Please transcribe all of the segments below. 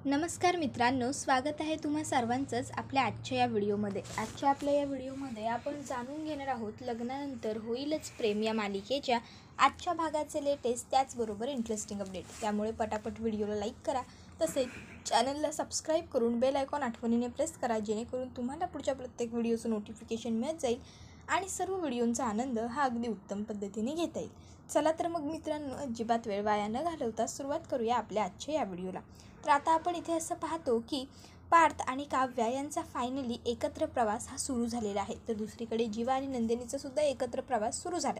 नमस्कार मित्रांनो, स्वागत आहे तुम्हा सर्वांचंच आपल्या आजच्या या व्हिडिओमध्ये. आपल्या या व्हिडिओमध्ये आपण जाणून घेणार आहोत लग्नानंतर होईलच प्रेम या मालिकेच्या आजच्या भागाचे लेटेस्ट त्याचबरोबर इंटरेस्टिंग अपडेट. त्यामुळे पटापट व्हिडिओला लाईक करा, तसेच चॅनलला सबस्क्राईब करून बेल आयकॉन आठवणीने प्रेस करा, जेणेकरून तुम्हाला पुढच्या प्रत्येक व्हिडिओचं नोटिफिकेशन मिळत जाईल आणि सर्व व्हिडिओंचा आनंद हा अगदी उत्तम पद्धतीने घेता येईल. चला तर मग मित्रांनो, अजिबात वेळ वाया न घालवता सुरुवात करूया आपल्या आजच्या या व्हिडिओला. तर आता आपण इथे असं पाहतो की पार्थ आणि काव्या यांचा फायनली एकत्र प्रवास हा सुरू झालेला आहे. तर दुसरीकडे जीवा आणि नंदिनीचा सुद्धा एकत्र प्रवास सुरू झाला.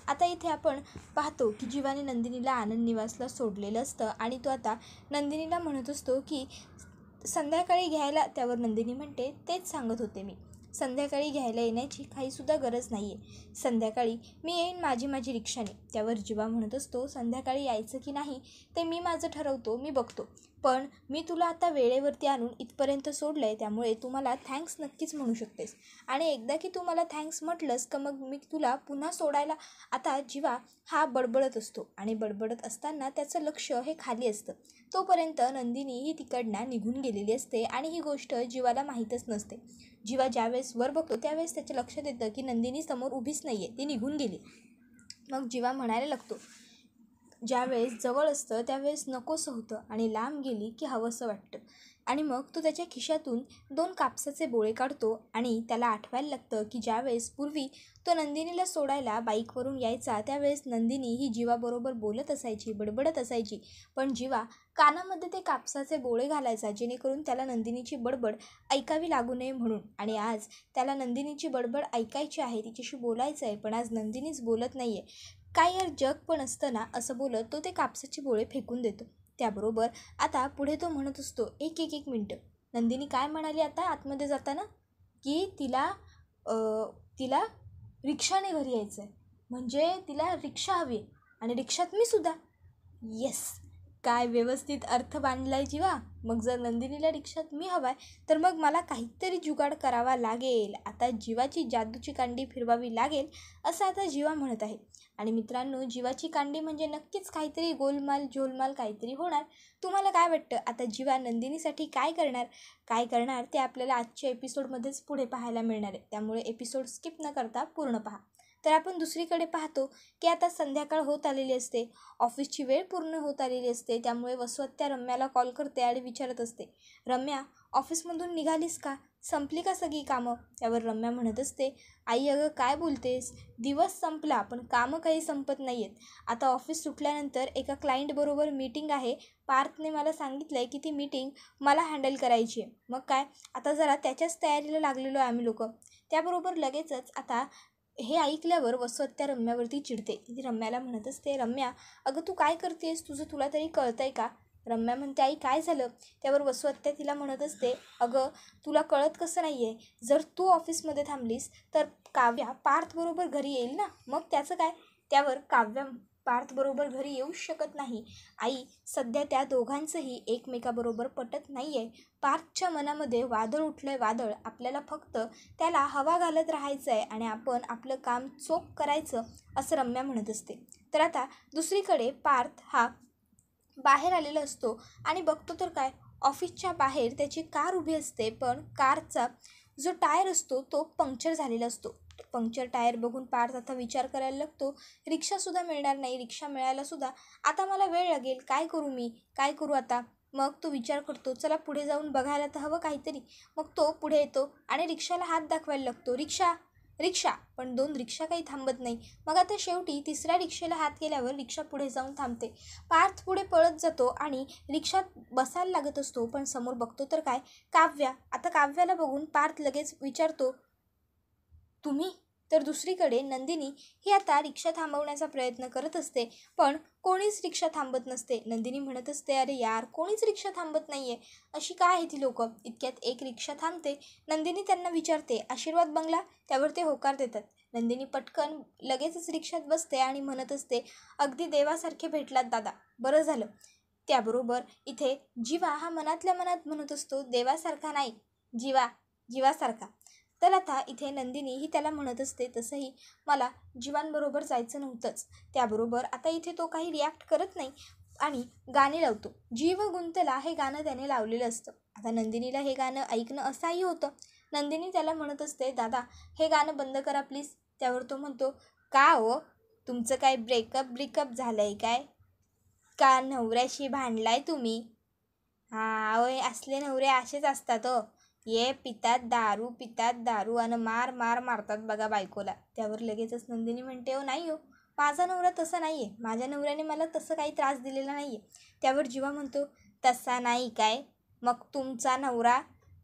आता इथे आपण पाहतो की जीवाने नंदिनीला आनंद निवासला सोडलेलं असतं आणि तो आता नंदिनीला म्हणत असतो की संध्याकाळी घ्यायला. त्यावर नंदिनी म्हणते, तेच सांगत होते मी, संध्याकाळी घ्यायला येण्याची काहीसुद्धा गरज नाही आहे. संध्याकाळी मी येईन माझी रिक्षाने. त्यावर जीवा म्हणत असतो, संध्याकाळी यायचं की नाही ते मी माझं ठरवतो, मी बघतो. पण मी तुला आता वेळेवरती आणून इथपर्यंत सोडलं आहे, त्यामुळे तू मला थँक्स नक्कीच म्हणू शकतेस. आणि एकदा की तू मला थँक्स म्हटलंस का मग मी तुला पुन्हा सोडायला. आता जीवा हा बडबडत असतो आणि बडबडत असताना त्याचं लक्ष हे खाली असतं. तोपर्यंत नंदिनी ही तिकडनं निघून गेलेली असते आणि ही गोष्ट जीवाला माहीतच नसते. जीवा ज्यावेळेस वर बघतो त्यावेळेस त्याच्या लक्षात येतं की नंदिनी समोर उभीच नाही आहे, ती निघून गेली. मग जीवा म्हणायला लागतो, ज्यावेळेस जवळ असतं त्यावेळेस नकोसं होतं आणि लांब गेली की हवंसं वाटतं. आणि मग तो त्याच्या खिशातून 2 कापसाचे बोळे काढतो आणि त्याला आठवायला लागतं की ज्यावेळेस पूर्वी तो नंदिनीला सोडायला बाईकवरून यायचा त्यावेळेस नंदिनी ही जीवाबरोबर बोलत असायची, बडबडत असायची, पण जीवा कानामध्ये ते कापसाचे बोळे घालायचा जेणेकरून त्याला नंदिनीची बडबड ऐकावी लागू नये म्हणून. आणि आज त्याला नंदिनीची बडबड ऐकायची आहे, तिच्याशी बोलायचं आहे, पण आज नंदिनीच बोलत नाही आहे. काय यार, जग पण असतं ना, असं बोलत तो ते कापसाचे बोळे फेकून देतो. त्याबरोबर आता पुढे तो म्हणत असतो, एक मिनटं, नंदिनी काय म्हणाली आता आतमध्ये जाताना की तिला रिक्षाने घरी यायचं आहे, म्हणजे तिला रिक्षा हवी आहे आणि रिक्षात मी सुद्धा. येस, काय व्यवस्थित अर्थ बांधलाय जीवा. मग जर नंदिनीला रिक्षात मी हवाय तर मग मला काहीतरी जुगाड करावा लागेल, आता जीवाची जादूची कांडी फिरवावी लागेल, असं आता जीवा म्हणत आहे. आणि मित्रांनो, जीवाची कांडी म्हणजे नक्कीच काहीतरी गोलमाल झोलमाल काहीतरी होणार. तुम्हाला काय वाटतं, आता जीवा नंदिनीसाठी काय करणार ते आपल्याला आजच्या एपिसोडमध्येच पुढे पाहायला मिळणार आहे. त्यामुळे एपिसोड स्किप न करता पूर्ण पहा. तर आपण दुसरीकडे पाहतो की आता संध्याकाळ होत आलेली असते, ऑफिसची वेळ पूर्ण होत आलेली असते. त्यामुळे वसवत्या रम्याला कॉल करते आणि विचारत असते, रम्या, ऑफिसमधून निघालीस का, संपली का सगळी कामं. त्यावर रम्या म्हणत असते, आई अगं काय बोलतेस, दिवस संपला पण कामं काही संपत नाही आहेत. आता ऑफिस सुटल्यानंतर एका क्लायंटबरोबर मीटिंग आहे. पार्थने मला सांगितलं आहे की ती मीटिंग मला हँडल करायची आहे. मग काय, आता जरा त्याच्याच तयारीला लागलेलो आहे आम्ही लोक. त्याबरोबर लगेचच आता हे ऐकल्यावर वसवत्या रम्यावरती चिडते. ती रम्याला म्हणत असते, रम्या अगं तू काय करतेस, तुला तरी कळतं आहे का. रम्या म्हणते, आई काय झालं. त्यावर वसवत्या तिला म्हणत असते, अगं तुला कळत कसं नाही आहे, जर तू ऑफिसमध्ये थांबलीस तर काव्या पार्थबरोबर घरी येईल ना, मग त्याचं काय. त्यावर काव्या पार्थबरोबर घरी येऊच शकत नाही. आई, सध्या त्या दोघांचंही एकमेकाबरोबर पटत नाही आहे. पार्थच्या मनामध्ये वादळ उठलं आहे, वादळ. आपल्याला फक्त त्याला हवा घालत राहायचं आहे आणि आपण आपलं काम चोख करायचं, असं रम्या म्हणत असते. तर आता दुसरीकडे पार्थ हा बाहेर आलेला असतो आणि बघतो तर काय, ऑफिसच्या बाहेर त्याची कार उभी असते, पण कारचा जो टायर असतो तो पंक्चर झालेला असतो. पंक्चर टायर बघून पार्थ आता विचार करायला लागतो, रिक्षासुद्धा मिळणार नाही, रिक्षा मिळायलासुद्धा आता मला वेळ लागेल, काय करू आता. मग तो विचार करतो, चला पुढे जाऊन बघायला तर हवं काहीतरी. मग तो पुढे येतो आणि रिक्षाला हात दाखवायला लागतो, रिक्षा रिक्षा, पण 2 रिक्षा काही थांबत नाही. मग आता शेवटी 3ऱ्या रिक्षेला हात केल्यावर रिक्षा पुढे जाऊन थांबते. पार्थ पुढे पळत जातो आणि रिक्षात बसायला लागत असतो, पण समोर बघतो तर काय, काव्या. आता काव्याला बघून पार्थ लगेच विचारतो, तुम्ही. तर दुसरीकडे नंदिनी ही आता रिक्षा थांबवण्याचा प्रयत्न करत असते, पण कोणीच रिक्षा थांबत नसते. नंदिनी म्हणत असते, अरे यार, कोणीच रिक्षा थांबत नाही आहे, अशी काय आहे ती लोकं. इतक्यात एक रिक्षा थांबते. नंदिनी त्यांना विचारते, आशीर्वाद बंगला. त्यावर ते होकार देतात. नंदिनी पटकन लगेचच रिक्षात बसते आणि म्हणत असते, अगदी देवासारखे भेटलात दादा, बरं झालं. त्याबरोबर इथे जीवा हा मनातल्या मनात म्हणत असतो, देवासारखा नाही, जीवासारखा. तर आता इथे नंदिनी ही त्याला म्हणत असते, तसंही मला जीवांबरोबर जायचं नव्हतंच. त्याबरोबर आता इथे तो काही रिॲक्ट करत नाही. आणि गाणे लावतो. जीव गुंतला हे गाणं त्याने लावलेलं असतं. आता नंदिनीला हे गाणं ऐकणं असंही होतं. नंदिनी त्याला म्हणत असते, दादा हे गाणं बंद करा प्लीज. त्यावर तो म्हणतो, का हो, तुमचं काय ब्रेकअप झालं आहे काय? का नवऱ्याशी भांडलाय तुम्ही? हा होय, असले नवरे असेच असतात हो. ये पितात दारू आणि मारतात बघा बायकोला. त्यावर लगेचच नंदिनी म्हणते, हो नाही हो, माझा नवरा तसा नाही आहे. माझ्या नवऱ्याने मला तसं काही त्रास दिलेला नाही आहे. त्यावर जीवा म्हणतो, तसा नाही काय? मग तुमचा नवरा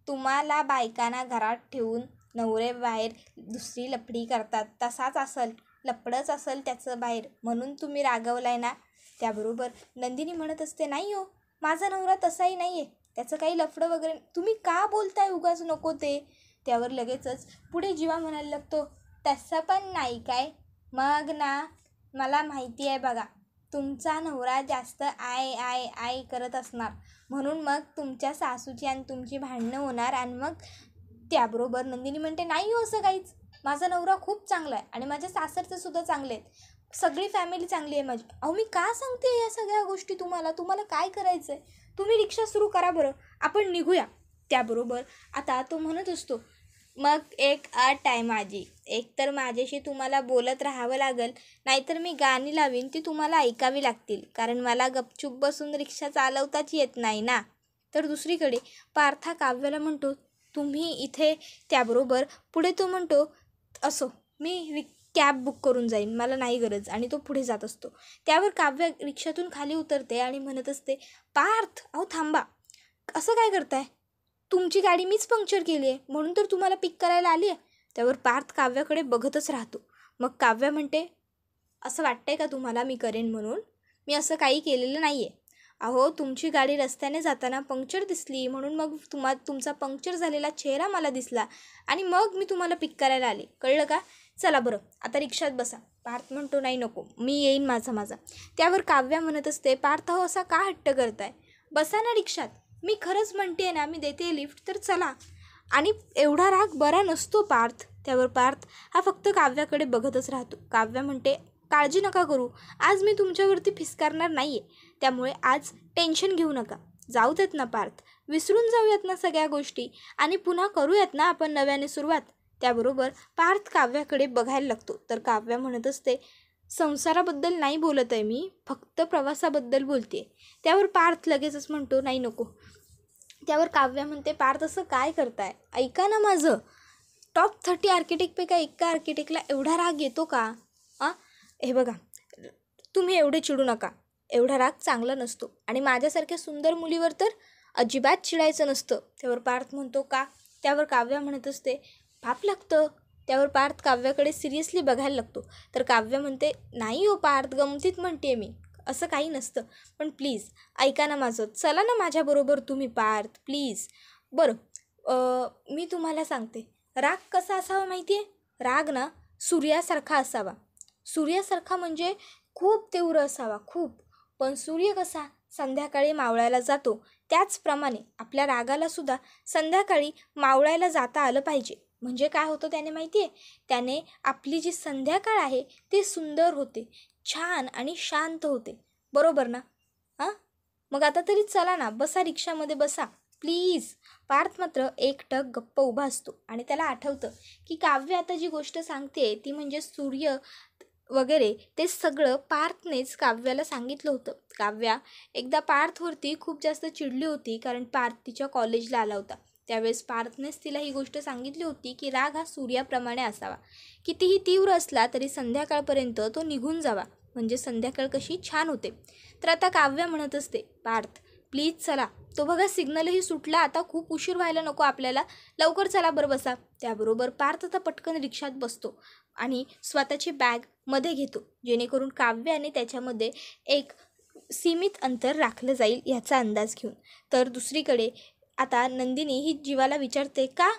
तुम्हाला बायकांना घरात ठेवून नवरे बाहेर दुसरी लफडी करतात, तसाच असेल, लफडंच असेल त्याचं बाहेर, म्हणून तुम्ही रागवलाय ना? त्याबरोबर नंदिनी म्हणत असते, नाही हो, माझा नवरा तसाही नाही आहे, त्याचं काही लफडं वगैरे. तुम्ही का बोलताय उगाच नको ते? त्यावर लगेचच पुढे जीवा म्हणायला लागतो, तसं पण नाही काय? मग ना, मला माहिती आहे बघा, तुमचा नवरा जास्त आय करत असणार, म्हणून मग तुमच्या सासूची आणि तुमची भांडणं होणार. आणि मग त्याबरोबर नंदिनी म्हणते, नाही हो असं काहीच, माझा नवरा खूप चांगला आहे आणि माझ्या सासरचं सुद्धा चांगले आहेत, सगळी फॅमिली चांगली आहे माझी. अहो मी का सांगते या सगळ्या गोष्टी तुम्हाला काय करायचं आहे? तुम्ही रिक्षा सुरू करा बरं, आपण निघूया. त्याबरोबर आता तो म्हणत असतो, मग एक अट आहे माझी, एकतर माझ्याशी तुम्हाला बोलत राहावं लागेल, नाहीतर मी गाणी लावीन ती तुम्हाला ऐकावी लागतील, कारण मला गपचूप बसून रिक्षा चालवताच येत नाही ना. तर दुसरीकडे पार्था काव्याला म्हणतो, तुम्ही इथे. त्याबरोबर पुढे तो म्हणतो, असो, मी कॅब बुक करून जाईन, मला नाही गरज. आणि तो पुढे जात असतो. त्यावर काव्य रिक्षातून खाली उतरते आणि म्हणत असते, पार्थ अहो थांबा, असं काय करताय? तुमची गाडी मीच पंक्चर केली आहे, म्हणून तर तुम्हाला पिक करायला आली आहे. त्यावर पार्थ काव्याकडे बघतच राहतो. मग काव्या म्हणते, असं वाटतंय का तुम्हाला मी करेन म्हणून? मी असं काही केलेलं नाही आहे. अहो तुमची गाडी रस्त्याने जाताना पंक्चर दिसली, म्हणून मग तुमचा पंक्चर झालेला चेहरा मला दिसला आणि मग मी तुम्हाला पिक करायला आले, कळलं का? चला बरं आता रिक्षात बसा. पार्थ म्हणतो, नाही नको, मी येईन माझा. त्यावर काव्या म्हणत असते, पार्थ हो असा का हट्ट करताय? बसा ना रिक्षात, मी खरंच म्हणते ना, मी देते लिफ्ट, तर चला. आणि एवढा राग बरा नसतो पार्थ. त्यावर पार्थ हा फक्त काव्याकडे बघतच राहतो. काव्या म्हणते, काळजी नका करू, आज मी तुमच्यावरती फिसकारणार नाही आहे, त्यामुळे आज टेन्शन घेऊ नका. जाऊ देत ना पार्थ, विसरून जाऊयात ना सगळ्या गोष्टी आणि पुन्हा करूयात ना आपण नव्याने सुरुवात. त्याबरोबर पार्थ काव्याकडे बघायला लागतो. तर काव्या म्हणत असते, संसाराबद्दल नाही बोलत आहे मी, फक्त प्रवासाबद्दल बोलते. त्यावर पार्थ लगेचच म्हणतो, नाही नको. त्यावर काव्या म्हणते, पार्थ असं काय करताय? ऐका ना माझं. टॉप 30 आर्किटेक्टपैकी एका आर्किटेक्टला एवढा राग येतो का? हे बघा, तुम्ही एवढे चिडू नका, एवढा राग चांगला नसतो आणि माझ्यासारख्या सुंदर मुलीवर तर अजिबात चिडायचं नसतं. त्यावर पार्थ म्हणतो, का? त्यावर काव्या म्हणत असते, पाप लागतं. त्यावर पार्थ काव्याकडे सिरियसली बघायला लागतो. तर काव्या म्हणते, नाही हो पार्थ, गमतीत म्हणते मी, असं काही नसतं, पण प्लीज ऐका ना माझं, चला ना माझ्याबरोबर तुम्ही पार्थ, प्लीज. बरं मी तुम्हाला सांगते, राग कसा असावा माहिती आहे? राग ना सूर्यासारखा असावा. सूर्यासारखा म्हणजे खूप तीव्र असावा, खूप. पण सूर्य कसा संध्याकाळी मावळायला जातो, त्याचप्रमाणे आपल्या रागाला सुद्धा संध्याकाळी मावळायला जाता आलं पाहिजे. म्हणजे काय होतं त्याने माहिती आहे? त्याने आपली जी संध्याकाळ आहे ती सुंदर होते, छान आणि शांत होते. बरोबर ना? मग आता तरी चला ना, बसा रिक्षामध्ये बसा प्लीज. पार्थ मात्र एकटक गप्प उभा असतो आणि त्याला आठवतं की काव्य आता जी गोष्ट सांगते ती म्हणजे सूर्य वगैरे, ते सगळं पार्थनेच काव्याला सांगितलं होतं. काव्या एकदा पार्थवरती खूप जास्त चिडली होती, कारण पार्थ तिच्या कॉलेजला आला होता. त्यावेळेस पार्थनेच तिला ही गोष्ट सांगितली होती की राग हा सूर्याप्रमाणे असावा, कितीही तीव्र असला तरी संध्याकाळपर्यंत तो निघून जावा, म्हणजे संध्याकाळ कशी छान होते. तर आता काव्या म्हणत असते, पार्थ प्लीज चला, तो बघा सिग्नलही सुटला, आता खूप उशीर व्हायला नको आपल्याला, लवकर चला बरं बसा. त्याबरोबर पार्थ आता पटकन रिक्षात बसतो आणि स्वतःची बॅग मध्ये घेतो, जेणेकरून काव्याने त्याच्यामध्ये एक सीमित अंतर राखलं जाईल याचा अंदाज घेऊन. तर दुसरीकडे आता नंदिनी ही जीवाला विचारते, का?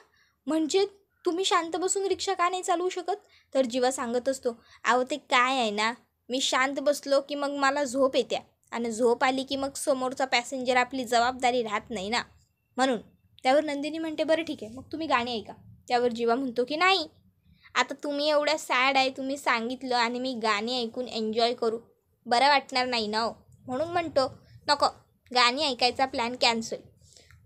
म्हणजे तुम्ही शांत बसून रिक्षा का नाही चालवू शकत? तर जीवा सांगत असतो, अहो ते काय आहे ना, मी शांत बसलो की मग मला झोप येत्या आणि झोप आली की मग समोरचा पॅसेंजर आपली जबाबदारी राहत नाही ना, म्हणून. त्यावर नंदिनी म्हणते, बरं ठीक आहे, मग तुम्ही गाणी ऐका. त्यावर जीवा म्हणतो की नाही, आता तुम्ही एवढ्या सॅड आहे, तुम्ही सांगितलं आणि मी गाणी ऐकून एन्जॉय करू, बरं वाटणार नाही ना हो. म्हणून म्हणतो नको, गाणी ऐकायचा प्लॅन कॅन्सल,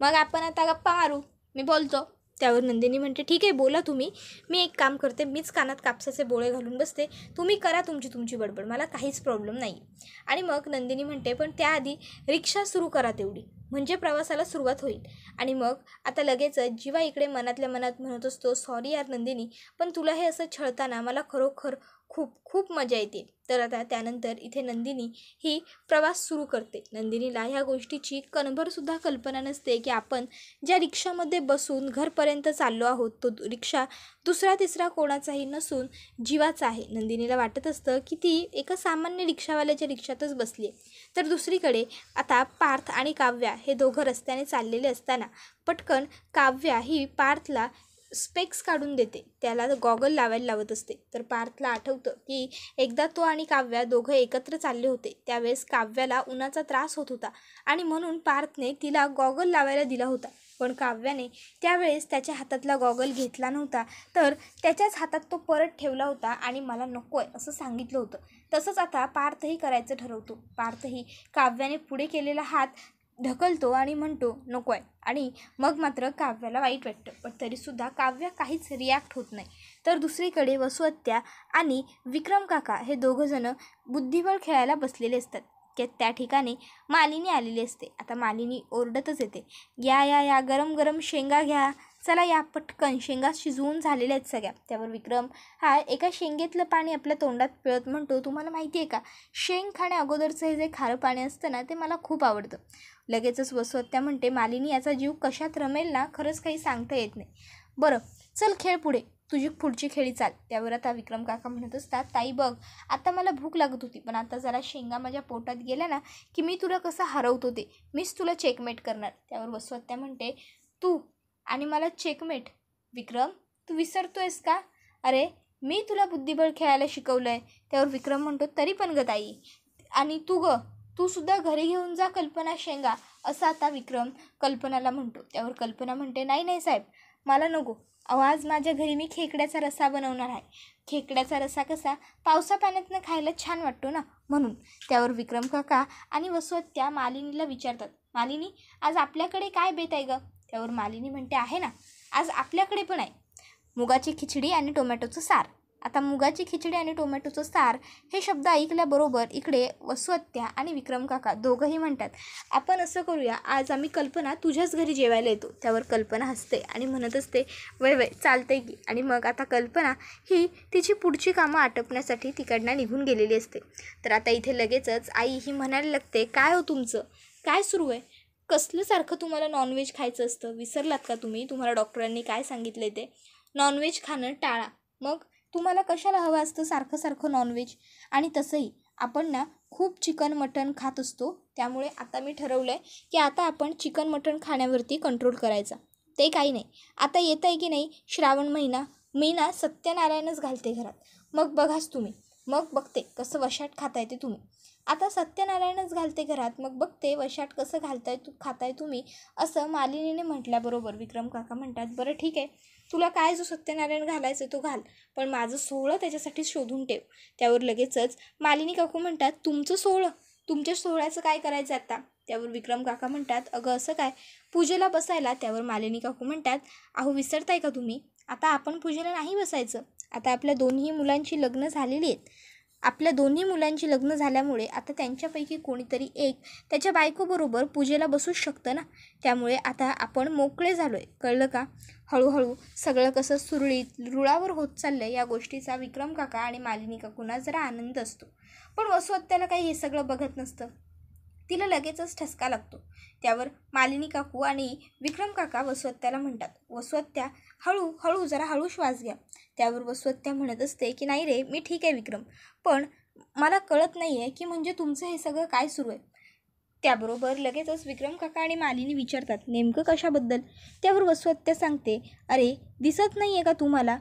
मग आपण आता गप्पा मारू, मी बोलतो. त्यावर नंदिनी म्हणते ठीक आहे, बोला तुम्ही, मी एक काम करते, मीच कानात कापसाचे बोळे घालून बसते, तुम्ही करा तुमची बडबड, मला काहीच प्रॉब्लेम नाही. आणि मग नंदिनी म्हणते पण त्याआधी रिक्षा सुरू करा तेवढी, म्हणजे प्रवासाला सुरुवात होईल. आणि मग आता लगेचच जीवा इकडे मनातल्या मनात म्हणत असतो सॉरी यार नंदिनी, पण तुला हे असं छळताना मला खरोखर खूप खूप मजा येते. तर आता त्यानंतर इथे नंदिनी ही प्रवास सुरू करते. नंदिनीला ह्या गोष्टीची कणभरसुद्धा कल्पना नसते की आपण ज्या रिक्षामध्ये बसून घरपर्यंत चाललो आहोत तो रिक्षा दुसरा तिसरा कोणाचाही नसून जीवाचा आहे. नंदिनीला वाटत असतं की ती एका सामान्य रिक्षावाल्याच्या रिक्षातच बसली आहे. तर दुसरीकडे आता पार्थ आणि काव्या हे दोघं रस्त्याने चाललेले असताना पटकन काव्या ही पार्थला स्पेक्स काढून देते, त्याला गॉगल लावायला लावत असते. तर पार्थला आठवतं की एकदा तो आणि काव्या दोघं एकत्र चालले होते, त्यावेळेस काव्याला उन्हाचा त्रास होत होता आणि म्हणून पार्थने तिला गॉगल लावायला दिला होता. पण काव्याने त्यावेळेस त्याच्या हातातला गॉगल घेतला नव्हता, तर त्याच्याच हातात तो परत ठेवला होता आणि मला नको आहे असं सांगितलं होतं. तसंच आता पार्थही करायचं ठरवतो. पार्थही काव्याने पुढे केलेला हात ढकलतो आणि म्हणतो नको आहे. आणि मग मात्र काव्याला वाईट वाटतं, पण तरीसुद्धा काव्या काहीच रिॲक्ट होत नाही. तर दुसरीकडे वसुहत्या आणि विक्रम काका हे दोघंजणं बुद्धिबळ खेळायला बसलेले असतात. त्या ठिकाणी मालिनी आलेली असते. आता मालिनी ओरडतच येते, या या या गरम गरम शेंगा घ्या, चला या पटकन, शेंगा शिजवून झालेल्या आहेत सगळ्या. त्यावर विक्रम हा एका शेंगेतलं पाणी आपल्या तोंडात पिळत म्हणतो तुम्हाला माहिती आहे का, शेंग खाण्या अगोदरचं हे जे खारं पाणी असतं ना ते मला खूप आवडतं. लगेचच वसुहत्या म्हणते मालिनी याचा जीव कशात रमेल ना खरंच काही सांगता येत नाही. बरं चल खेळ पुढे, तुझी पुढची खेळी चाल. त्यावर आता विक्रम काका म्हणत असतात ताई बघ, आता मला भूक लागत होती, पण आता जरा शेंगा माझ्या पोटात गेल्या ना की मी तुला कसं हरवतो ते, मीच तुला चेकमेट करणार. त्यावर वसुहत्या म्हणते तू आणि मला चेकमेट? विक्रम तू विसरतोयस का, अरे मी तुला बुद्धिबळ खेळायला शिकवलं आहे. त्यावर विक्रम म्हणतो तरी पण ग ताई, आणि तू सुद्धा घरी घेऊन जा कल्पना शेंगा, असं आता विक्रम कल्पनाला म्हणतो. त्यावर कल्पना म्हणते नाही नाही साहेब, मला नको, आज माझ्या घरी मी खेकड्याचा रस्सा बनवणार आहे. खेकड्याचा रस्सा कसा पावसा पाण्यातनं खायला छान वाटतो ना, म्हणून. त्यावर विक्रम काका आणि वसुहत्या मालिनीला विचारतात मालिनी आज आपल्याकडे काय बेत आहे ग? त्यावर मालिनी म्हणते आहे ना, आज आपल्याकडे पण आहे मुगाची खिचडी आणि टोमॅटोचं सार. आता मुगाची खिचडी आणि टोमॅटोचं सार हे शब्द ऐकल्याबरोबर इकडे वसुहत्या आणि विक्रम काका दोघंही म्हणतात आपण असं करूया, आज आम्ही कल्पना तुझ्याच घरी जेवायला येतो. त्यावर कल्पना हसते आणि म्हणत असते वय वय चालतंय की. आणि मग आता कल्पना ही तिची पुढची कामं आटपण्यासाठी तिकडनं निघून गेलेली असते. तर आता इथे लगेचच आई ही म्हणायला लागते काय हो तुमचं काय सुरू आहे, कसलं सारखं तुम्हाला नॉनव्हेज खायचं असतं, विसरलात का तुम्ही, तुम्हाला डॉक्टरांनी काय सांगितलं ते, नॉनव्हेज खाणं टाळा. मग तुम्हाला कशाला हवं असतं सारखं सारखं नॉनव्हेज, आणि तसंही आपण ना खूप चिकन मटण खात असतो, त्यामुळे आता मी ठरवलं आहे की आता आपण चिकन मटण खाण्यावरती कंट्रोल करायचा. ते काही नाही, आता येत आहे की नाही श्रावण महिना, मी ना सत्यनारायणच घालते घरात, मग बघाच तुम्ही, मग बघते कसं वशाट खाता येते तुम्ही. आता सत्यनारायणच घालते घरात, मग बघते वशाट कसं खाताय तुम्ही, असं मालिनीने म्हटल्याबरोबर विक्रम काका म्हणतात बरं ठीक आहे, तुला काय जो सत्यनारायण घालायचं तो घाल, पण माझं सोहळं त्याच्यासाठी शोधून ठेव. त्यावर लगेचच मालिनी काकू म्हणतात तुमचं सोहळं, तुमच्या सोहळ्याचं काय करायचं आता? त्यावर विक्रम काका म्हणतात अगं असं काय, पूजेला बसायला. त्यावर मालिनी काकू म्हणतात अहो विसरताय का तुम्ही, आता आपण पूजेला नाही बसायचं, आता आपल्या दोन्ही मुलांची लग्न झालेली आहेत. आपल्या दोन्ही मुलांची लग्न झाल्यामुळे आता त्यांच्यापैकी कोणीतरी एक त्याच्या बायकोबरोबर पूजेला बसूच शकतं ना, त्यामुळे आता आपण मोकळे झालो आहे, कळलं का. हळूहळू सगळं कसं सुरळीत रुळावर होत चाललं आहे या गोष्टीचा विक्रम काका आणि मालिनी काकूंना जरा आनंद असतो. पण वसुहत्याला काही हे सगळं बघत नसतं, तिला लगेचच ठसका लागतो. त्यावर मालिनी काकू आणि विक्रम काका वसुहत्याला म्हणतात वसुहत्या हळू जरा हळू श्वास घ्या. त्यावर वसुहत्या म्हणत असते की नाही रे मी ठीक आहे विक्रम, पण मला कळत नाही आहे की म्हणजे तुमचं हे सगळं काय सुरू आहे. त्याबरोबर लगेचच विक्रम काका आणि मालिनी विचारतात नेमकं कशाबद्दल. त्यावर वसुहत्या सांगते अरे दिसत नाही आहे का तुम्हाला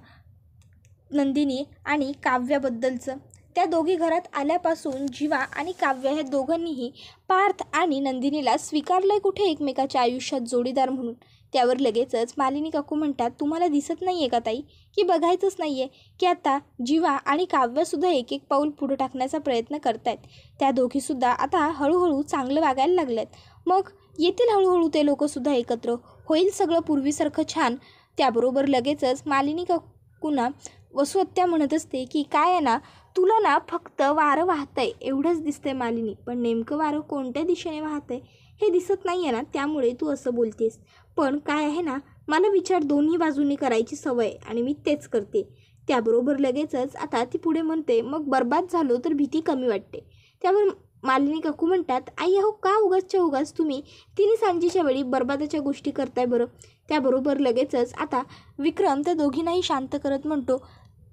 नंदिनी आणि काव्याबद्दलचं, त्या दोघी घरात आल्यापासून जीवा आणि काव्य ह्या दोघांनीही पार्थ आणि नंदिनीला स्वीकारलं आहे कुठे एकमेकाच्या आयुष्यात जोडीदार म्हणून. त्यावर लगेचच मालिनी काकू म्हणतात, तुम्हाला दिसत नाही आहे का ताई की बघायचंच नाही आहे की आता जीवा आणि काव्यसुद्धा एक एक पाऊल पुढे टाकण्याचा प्रयत्न करतायत. त्या दोघीसुद्धा आता हळूहळू चांगलं वागायला लागल्यात. मग येतील हळूहळू ते लोकंसुद्धा एकत्र, होईल सगळं पूर्वीसारखं छान. त्याबरोबर लगेचच मालिनी काकूंना वसुहत्या म्हणत असते की काय आहे ना, तुला ना फक्त वारं वाहतंय एवढंच दिसतंय मालिनी, पण नेमकं वारं कोणत्या दिशेने वाहतंय हे दिसत नाही आहे ना, त्यामुळे तू असं बोलतेस. पण काय आहे ना, मला विचार दोन्ही बाजूंनी करायची सवय आणि मी तेच करते. त्याबरोबर लगेचच आता ती पुढे म्हणते, मग बर्बाद झालो तर भीती कमी वाटते. त्यावर मालिनी काकू म्हणतात, आई हो का उगाचच्या उगाच तुम्ही तिन्ही सांजेच्या वेळी बर्बादाच्या गोष्टी करताय बरं. त्याबरोबर लगेचच आता विक्रम त्या दोघींनाही शांत करत म्हणतो,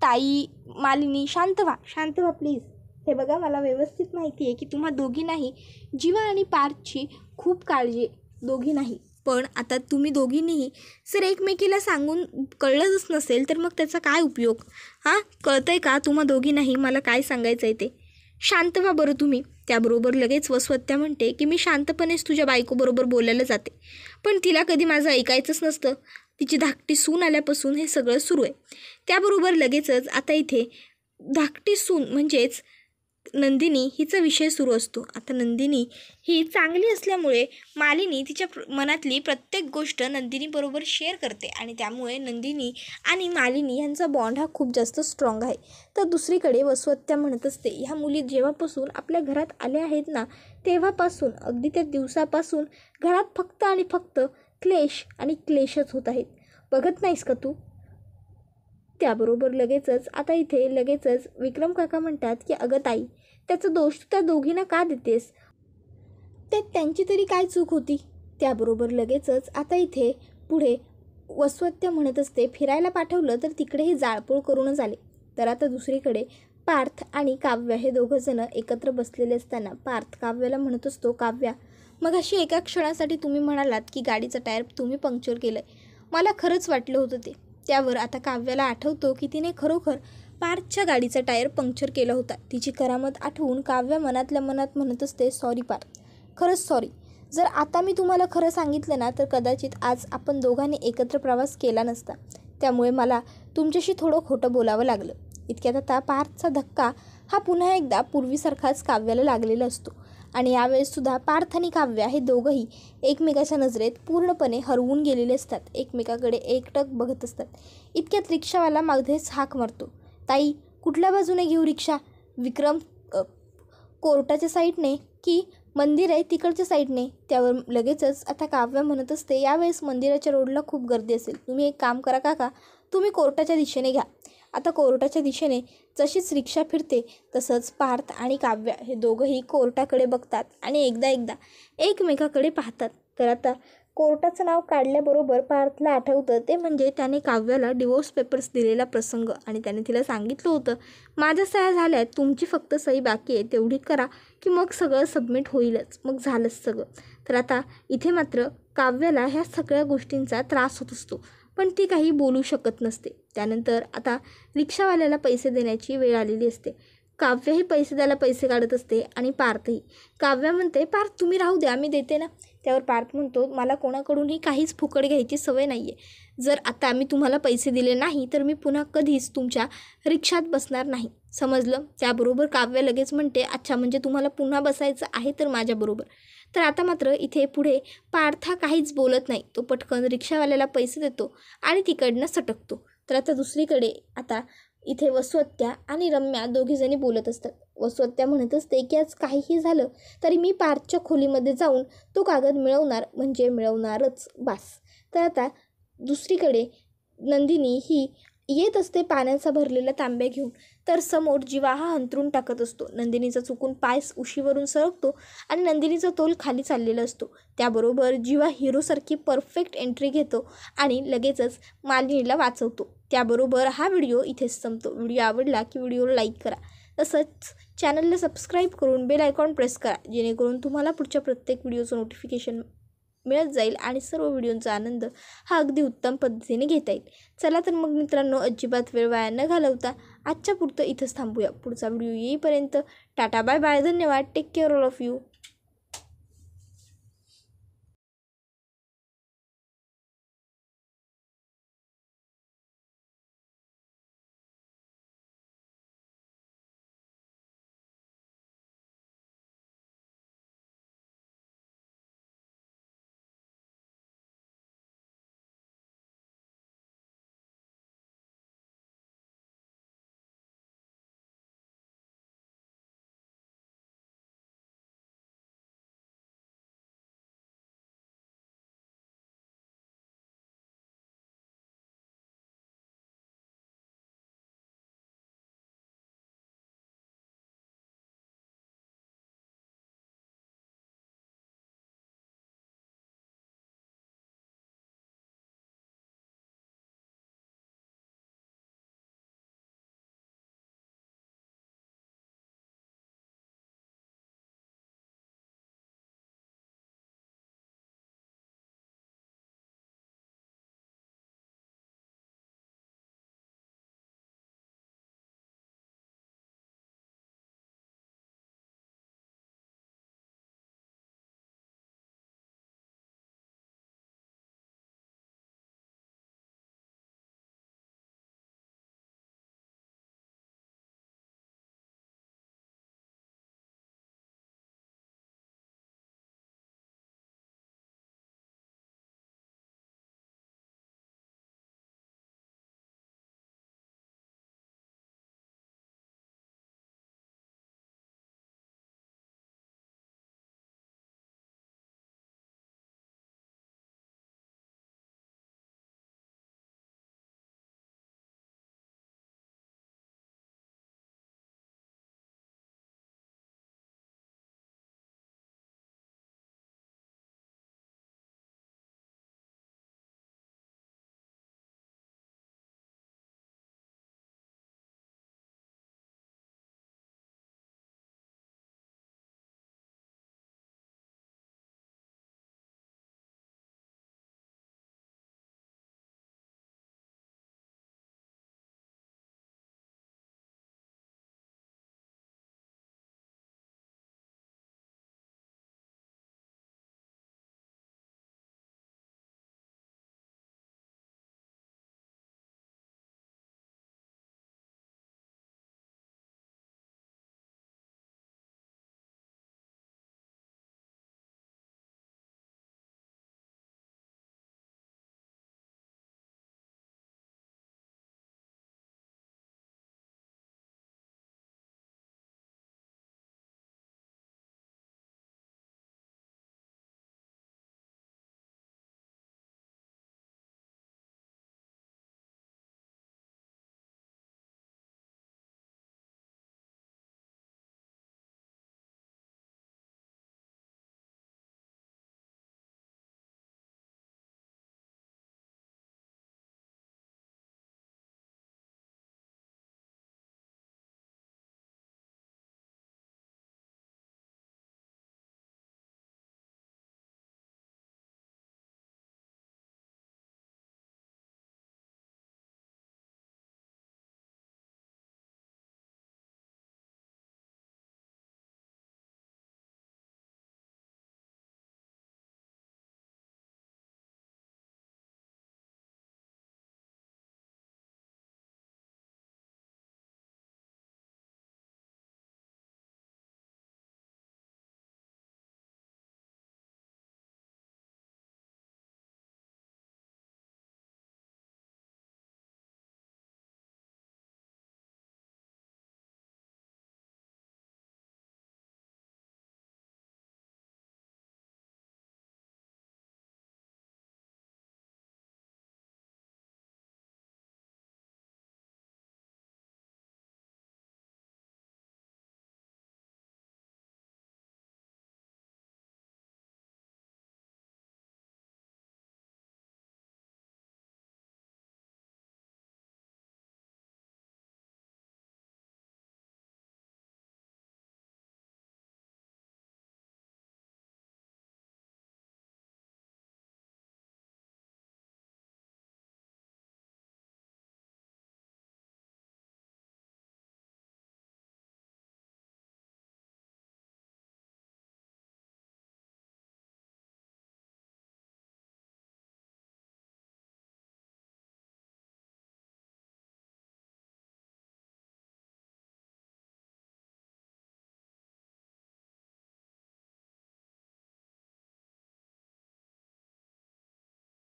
ताई मालिनी शांत व्हा प्लीज. हे बघा, मला व्यवस्थित माहिती आहे की तुम्हा दोघींनाही जीवा आणि पार्थची खूप काळजी, दोघी नाही. पण आता तुम्ही दोघींनीही जर एकमेकीला सांगून कळलंच नसेल तर मग त्याचा काय उपयोग. कळतंय का तुम्हा दोघींनाही मला काय सांगायचं आहे ते. शांत व्हा बरं तुम्ही. त्याबरोबर लगेच वसुहत्या म्हणते की मी शांतपणेच तुझ्या बायकोबरोबर बोलायला जाते, पण तिला कधी माझं ऐकायचंच नसतं. तिची धाकटी सून आल्यापासून हे सगळं सुरू आहे. त्याबरोबर लगेचच आता इथे धाकटी सून म्हणजेच नंदिनी हिचा विषय सुरू असतो. आता नंदिनी ही चांगली असल्यामुळे मालिनी तिच्या मनातली प्रत्येक गोष्ट नंदिनीबरोबर शेअर करते आणि त्यामुळे नंदिनी आणि मालिनी यांचा बॉन्ड हा खूप जास्त स्ट्रॉंग आहे. तर दुसरीकडे वसुहत्या म्हणत असते, ह्या मुली जेव्हापासून आपल्या घरात आल्या आहेत ना, तेव्हापासून अगदी त्या दिवसापासून घरात फक्त आणि फक्त क्लेश आणि क्लेशच होत आहेत. बघत नाहीस का तू. त्याबरोबर लगेचच आता इथे लगेचच विक्रम काका म्हणतात की अगं ताई, त्याचा दोष तू त्या दोघींना का देतेस, ते त्यांची तरी काय चूक होती. त्याबरोबर लगेचच आता इथे पुढे वसुहत्या म्हणत असते, फिरायला पाठवलं तर तिकडेही जाळपोळ करूनच आले. तर आता दुसरीकडे पार्थ आणि काव्या हे दोघंजण एकत्र बसलेले असताना पार्थ काव्याला म्हणत असतो, काव्या मग अशी एका क्षणासाठी तुम्ही म्हणालात की गाडीचं टायर तुम्ही पंक्चर केलं आहे, मला खरंच वाटलं होतं ते. त्यावर आता काव्याला आठवतो की तिने खरोखर पार्थच्या गाडीचा टायर पंक्चर केला होता. तिची करामत आठवून काव्या मनातल्या मनात म्हणत असते, सॉरी पार्थ, खरंच सॉरी. जर आता मी तुम्हाला खरं सांगितलं ना तर कदाचित आज आपण दोघांनी एकत्र प्रवास केला नसता. त्यामुळे मला तुमच्याशी थोडं खोटं बोलावं लागलं. इतक्यात आता पार्थचा धक्का हा पुन्हा एकदा पूर्वीसारखाच काव्याला लागलेला असतो आणि यावेळेससुद्धा पार्थ आणि काव्या हे दोघंही एकमेकाच्या नजरेत पूर्णपणे हरवून गेलेले असतात. एकमेकाकडे एकटक बघत असतात. इतक्यात रिक्षावाला मागेच हाक मारतो, ताई कुठल्या बाजूने घेऊ रिक्षा. विक्रम कोर्टाच्या साईडने की मंदिर आहे तिकडच्या साईडने. त्यावर लगेचच आता काव्या म्हणत असते, यावेळेस मंदिराच्या रोडला खूप गर्दी असेल, तुम्ही एक काम करा काका, तुम्ही कोर्टाच्या दिशेने घ्या. आता कोर्टाच्या दिशेने जशीच रिक्षा फिरते तसंच पार्थ आणि काव्या हे दोघंही कोर्टाकडे बघतात आणि एकदा एकमेकाकडे पाहतात. तर आता कोर्टाचं नाव काढल्याबरोबर पार्थला आठवतं ते म्हणजे त्याने काव्याला डिवोर्स पेपर्स दिलेला प्रसंग आणि त्याने तिला सांगितलं होतं, माझ्या सह्या झाल्या, तुमची फक्त सही बाकी आहे, तेवढी करा की मग सगळं सबमिट होईलच, मग झालंच सगळं. तर आता इथे मात्र काव्याला ह्या सगळ्या गोष्टींचा त्रास होत असतो, पण ती काही बोलू शकत नसते. त्यानंतर आता रिक्षावाल्याला पैसे देण्याची वेळ आलेली असते. काव्याही पैसे द्यायला पैसे काढत असते आणि पार्थही. काव्या म्हणते, पार्थ तुम्ही राहू द्या, मी देते ना. त्यावर पार्थ म्हणतो, मला कोणाकडूनही काहीच फुकट घ्यायची सवय नाही आहे. जर आता मी तुम्हाला पैसे दिले नाही तर मी पुन्हा कधीच तुमच्या रिक्षात बसणार नाही, समजलं. त्याबरोबर काव्या लगेच म्हणते, अच्छा म्हणजे तुम्हाला पुन्हा बसायचं आहे तर माझ्याबरोबर. तर आता मात्र इथे पुढे पार्थ काहीच बोलत नाही. तो पटकन रिक्षावाल्याला पैसे देतो आणि तिकडनं सटकतो. तर आता दुसरीकडे आता इथे वसुहत्या आणि रम्या दोघीजणी बोलत असतात. वसुहत्या म्हणत असते की आज काहीही झालं तरी मी पार्थच्या खोलीमध्ये जाऊन तो कागद मिळवणार म्हणजे मिळवणारच, बास. तर आता दुसरीकडे नंदिनी ही येत असते पाण्याचा भरलेला तांब्या घेऊन, तर समोर जीवा हा अंथरून टाकत असतो. नंदिनीचा चुकून पाय उशीवरून सरकतो आणि नंदिनीचा तोल खाली चाललेला असतो. त्याबरोबर जीवा हिरोसारखी परफेक्ट एंट्री घेतो आणि लगेचच मालिनीला वाचवतो. त्याबरोबर हा व्हिडिओ इथेच संपतो. व्हिडिओ आवडला की व्हिडिओला लाईक करा, तसंच चॅनलला सबस्क्राईब करून बेल आयकॉन प्रेस करा, जेणेकरून तुम्हाला पुढच्या प्रत्येक व्हिडिओचं नोटिफिकेशन मिळत जाईल आणि सर्व व्हिडिओंचा आनंद हा अगदी उत्तम पद्धतीने घेता येईल. चला तर मग मित्रांनो, अजिबात वेळ वाया न घालवता आजच्या पुरतं इथंच थांबूया. पुढचा व्हिडिओ येईपर्यंत टाटा बाय बाय, धन्यवाद, take care all of you.